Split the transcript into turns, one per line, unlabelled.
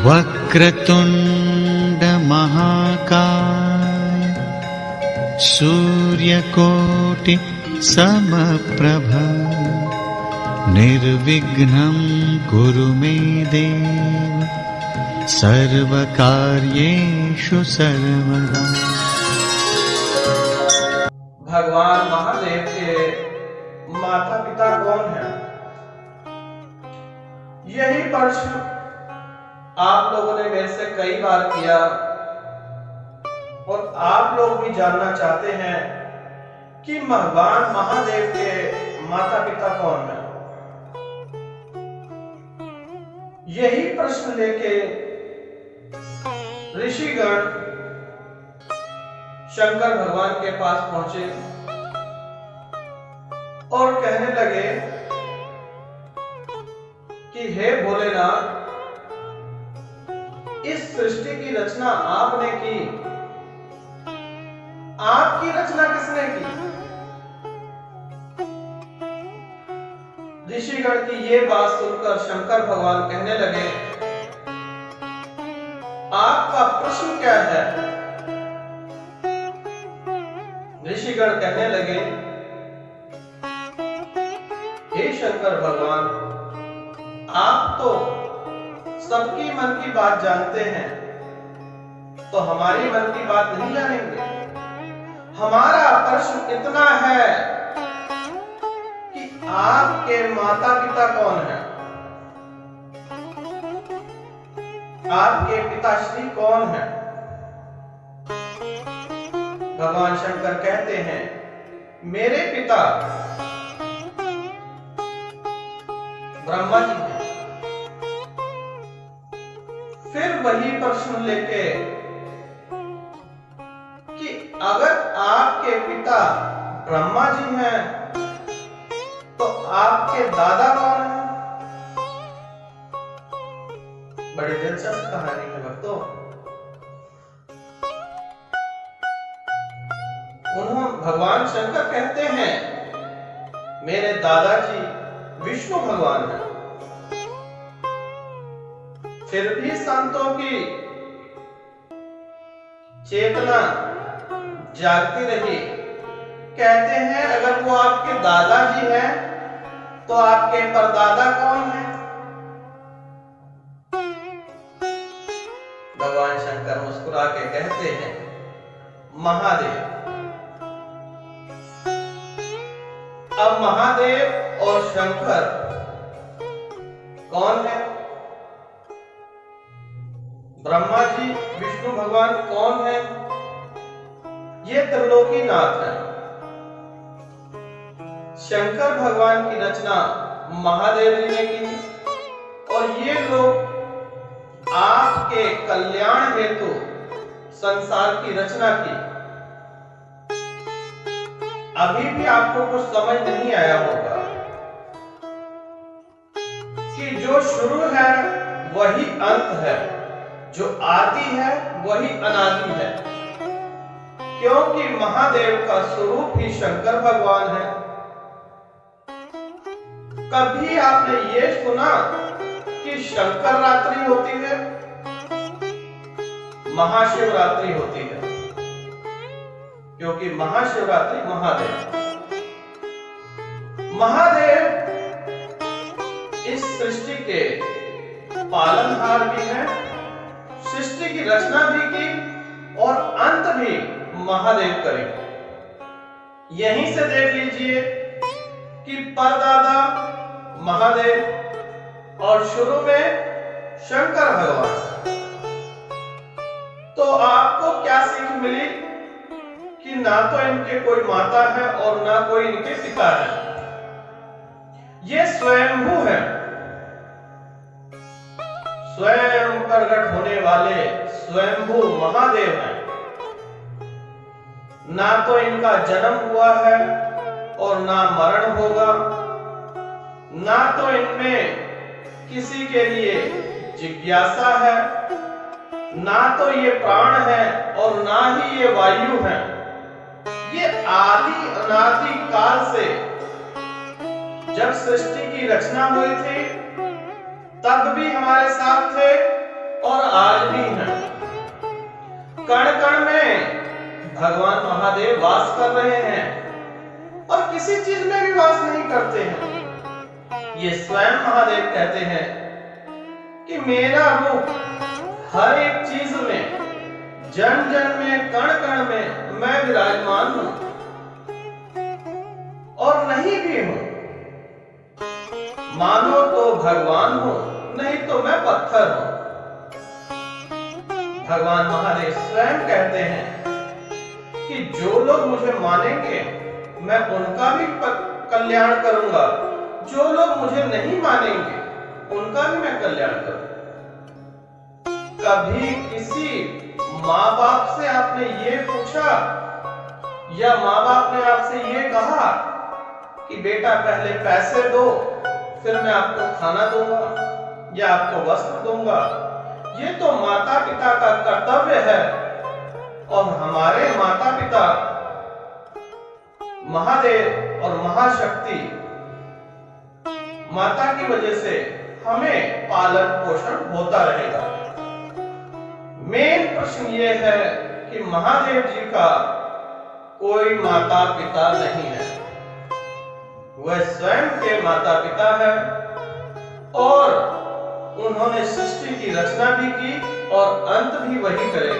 वक्रतुंड महाकाय सूर्यकोटि समप्रभ निर्विघ्नं कुरु मे देव सर्वकार्येषु सर्वदा।
भगवान महादेव के माता पिता कौन है? यही प्रश्न आप लोगों ने मेरे से कई बार किया और आप लोग भी जानना चाहते हैं कि भगवान महादेव के माता पिता कौन है। यही प्रश्न लेके ऋषिगण शंकर भगवान के पास पहुंचे और कहने लगे कि हे भोलेनाथ, इस सृष्टि की रचना आपने की, आपकी रचना किसने की? ऋषिगण की ये बात सुनकर शंकर भगवान कहने लगे, आपका प्रश्न क्या है? ऋषिगण कहने लगे, हे शंकर भगवान, आप तो सबकी मन की बात जानते हैं, तो हमारी मन की बात नहीं जानेंगे? हमारा प्रश्न इतना है कि आपके माता पिता कौन हैं? आपके पिताश्री कौन हैं? भगवान शंकर कहते हैं, मेरे पिता ब्रह्मा जी हैं। फिर वही प्रश्न लेके कि अगर आपके पिता ब्रह्मा जी हैं तो आपके दादा कौन हैं? बड़ी दिलचस्प कहानी है भक्तों। उन्होंने भगवान शंकर कहते हैं, मेरे दादाजी विष्णु भगवान हैं। फिर भी संतों की चेतना जागती रही। कहते हैं, अगर वो आपके दादाजी हैं तो आपके परदादा कौन हैं? भगवान शंकर मुस्कुरा के कहते हैं, महादेव। अब महादेव और शंकर कौन है? ब्रह्मा जी विष्णु भगवान कौन है? ये त्रिलोकीनाथ है। शंकर भगवान की रचना महादेव जी ने की और ये लोग आपके कल्याण हेतु संसार की रचना की। अभी भी आपको कुछ समझ नहीं आया होगा कि जो शुरू है वही अंत है, जो आदि है वही अनादि है, क्योंकि महादेव का स्वरूप ही शंकर भगवान है। कभी आपने ये सुना कि शंकर रात्रि होती है? महाशिवरात्रि होती है, क्योंकि महाशिवरात्रि महादेव इस सृष्टि के पालनहार भी हैं, सृष्टि की रचना भी की और अंत भी महादेव करेंगे। यहीं से देख लीजिए कि परदादा महादेव और शुरू में शंकर भगवान। तो आपको क्या सीख मिली कि ना तो इनके कोई माता है और ना कोई इनके पिता है। ये स्वयंभू है, स्वयं प्रकट होने वाले स्वयंभू महादेव हैं। ना तो इनका जन्म हुआ है और ना मरण होगा, ना तो इनमें किसी के लिए जिज्ञासा है, ना तो ये प्राण है और ना ही ये वायु है। ये आदि अनादि काल से जब सृष्टि की रचना हुई थी तब भी हमारे साथ थे और आज भी हैं। कण कण में भगवान महादेव वास कर रहे हैं और किसी चीज में भी वास नहीं करते हैं। ये स्वयं महादेव कहते हैं कि मेरा रूप हर एक चीज में, जन जन में, कण कण में मैं विराजमान हूं और नहीं भी हूं। मानो तो भगवान हूं, नहीं तो मैं पत्थर हूं। भगवान महादेव स्वयं कहते हैं कि जो लोग मुझे मानेंगे मैं उनका भी कल्याण करूंगा, जो लोग मुझे नहीं मानेंगे उनका भी मैं कल्याण करूंगा। कभी किसी माँ बाप से आपने ये पूछा या माँ बाप ने आपसे ये कहा कि बेटा पहले पैसे दो फिर मैं आपको खाना दूंगा या आपको वस्त्र दूंगा? ये तो माता पिता का कर्तव्य है और हमारे माता पिता महादेव और महाशक्ति माता की वजह से हमें पालन पोषण होता रहेगा। मेन प्रश्न ये है कि महादेव जी का कोई माता पिता नहीं है, वह स्वयं के माता पिता है और उन्होंने सृष्टि की रचना भी की और अंत भी वही करेंगे।